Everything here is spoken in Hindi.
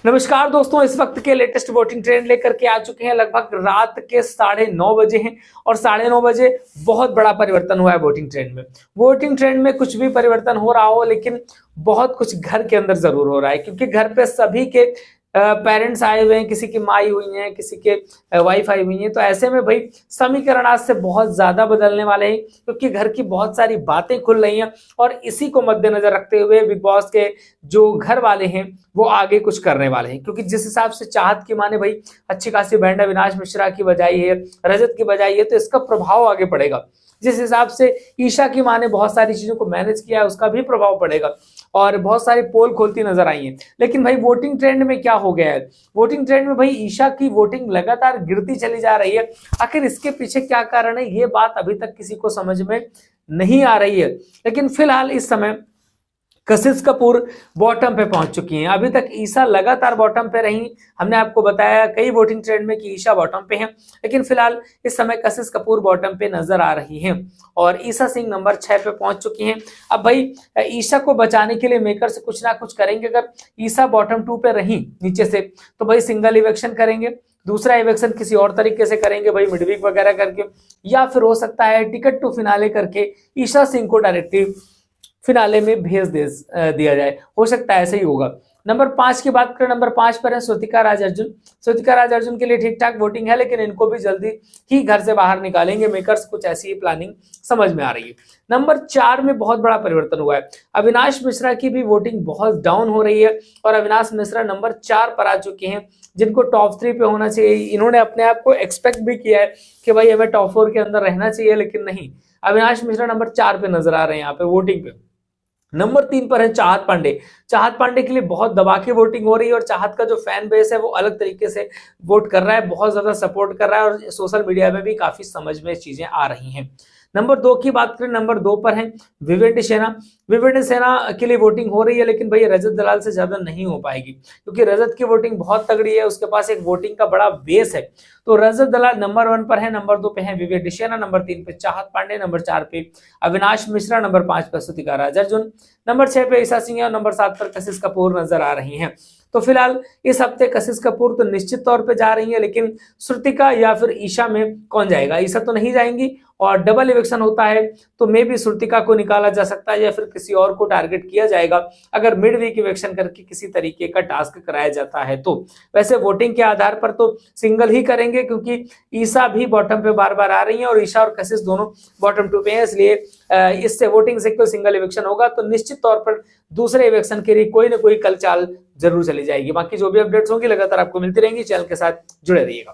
नमस्कार दोस्तों, इस वक्त के लेटेस्ट वोटिंग ट्रेंड लेकर के आ चुके हैं। लगभग रात के 9:30 बजे हैं और 9:30 बजे बहुत बड़ा परिवर्तन हुआ है वोटिंग ट्रेंड में। वोटिंग ट्रेंड में कुछ भी परिवर्तन हो रहा हो, लेकिन बहुत कुछ घर के अंदर जरूर हो रहा है, क्योंकि घर पे सभी के पेरेंट्स आए हुए हैं, किसी की माँ आई हुई है, किसी के वाइफ आई हुई है। तो ऐसे में भाई समीकरण आज से बहुत ज्यादा बदलने वाले हैं, क्योंकि घर की बहुत सारी बातें खुल रही हैं और इसी को मद्देनजर रखते हुए बिग बॉस के जो घर वाले हैं वो आगे कुछ करने वाले हैं। क्योंकि जिस हिसाब से चाहत की माने भाई अच्छी खासी बैंड अविनाश मिश्रा की बजाई है, रजत की बजाई है, तो इसका प्रभाव आगे पड़ेगा। जिस हिसाब से ईशा की माँ ने बहुत सारी चीजों को मैनेज किया है, उसका भी प्रभाव पड़ेगा और बहुत सारी पोल खोलती नजर आई है। लेकिन भाई वोटिंग ट्रेंड में क्या हो गया है, वोटिंग ट्रेंड में भाई ईशा की वोटिंग लगातार गिरती चली जा रही है। आखिर इसके पीछे क्या कारण है, ये बात अभी तक किसी को समझ में नहीं आ रही है। लेकिन फिलहाल इस समय कशिश कपूर बॉटम पे पहुंच चुकी हैं। अभी तक ईशा लगातार बॉटम पे रही। हमने आपको बताया कई वोटिंग ट्रेंड में कि ईशा बॉटम पे हैं, लेकिन फिलहाल इस समय कशिश कपूर बॉटम पे नजर आ रही हैं और ईशा सिंह नंबर 6 पे पहुंच चुकी हैं। अब भाई ईशा को बचाने के लिए मेकर से कुछ ना कुछ करेंगे। अगर ईशा बॉटम 2 पे रही नीचे से, तो भाई सिंगल इवेक्शन करेंगे, दूसरा इवेक्शन किसी और तरीके से करेंगे भाई, मिडवीक वगैरह करके, या फिर हो सकता है टिकट टू फिनाले करके ईशा सिंह को डायरेक्टली फिनाले में भेज दिया जाए। हो सकता है ऐसे ही होगा। नंबर 5 की बात करें, नंबर 5 पर है श्रुतिका राज अर्जुन। श्रुतिका राज अर्जुन के लिए ठीक ठाक वोटिंग है, लेकिन इनको भी जल्दी ही घर से बाहर निकालेंगे मेकर्स, कुछ ऐसी ही प्लानिंग समझ में आ रही है। नंबर 4 में बहुत बड़ा परिवर्तन हुआ है। अविनाश मिश्रा की भी वोटिंग बहुत डाउन हो रही है और अविनाश मिश्रा नंबर 4 पर आ चुके हैं, जिनको टॉप 3 पे होना चाहिए। इन्होंने अपने आप को एक्सपेक्ट भी किया है कि भाई हमें टॉप 4 के अंदर रहना चाहिए, लेकिन नहीं, अविनाश मिश्रा नंबर 4 पे नजर आ रहे हैं यहाँ पे वोटिंग पे। नंबर 3 पर है चाहत पांडे। चाहत पांडे के लिए बहुत दबा के वोटिंग हो रही है और चाहत का जो फैन बेस है वो अलग तरीके से वोट कर रहा है, बहुत ज्यादा सपोर्ट कर रहा है और सोशल मीडिया में भी काफी समझ में चीजें आ रही हैं। नंबर 2 की बात करें, नंबर 2 पर है विवेक सेना। विवेक सेना के लिए वोटिंग हो रही है, लेकिन भाई रजत दलाल से ज्यादा नहीं हो पाएगी, क्योंकि रजत की वोटिंग बहुत तगड़ी है, उसके पास एक वोटिंग का बड़ा बेस है। तो रजत दलाल नंबर 1 पर है, नंबर 2 पे है विवेक सेना, नंबर 3 पे चाहत पांडे, नंबर 4 पे अविनाश मिश्रा, नंबर 5 पे श्रुतिका राज अर्जुन, नंबर 6 पे ईशा सिंह और नंबर 7 पर कशिश कपूर नजर आ रही हैं। तो फिलहाल इस हफ्ते कशिश कपूर तो निश्चित तौर पे जा रही है, लेकिन श्रुतिका या फिर ईशा में कौन जाएगा? ईशा तो नहीं जाएंगी और डबल इलेक्शन होता है तो मे भी श्रुतिका को निकाला जा सकता है या फिर किसी और को टारगेट किया जाएगा, अगर मिड वीक इलेक्शन करके किसी तरीके का टास्क कराया जाता है तो। वैसे वोटिंग के आधार पर तो सिंगल ही करेंगे, क्योंकि ईशा भी बॉटम पे बार बार आ रही है और ईशा और कशिश दोनों बॉटम 2 पे हैं, इसलिए इससे वोटिंग से कोई सिंगल इलेक्शन होगा तो निश्चित तौर पर दूसरे इलेक्शन के लिए कोई ना कोई कल चाल जरूर चली जाएगी। बाकी जो भी अपडेट्स होंगी लगातार आपको मिलती रहेंगी, चैनल के साथ जुड़े रहिएगा।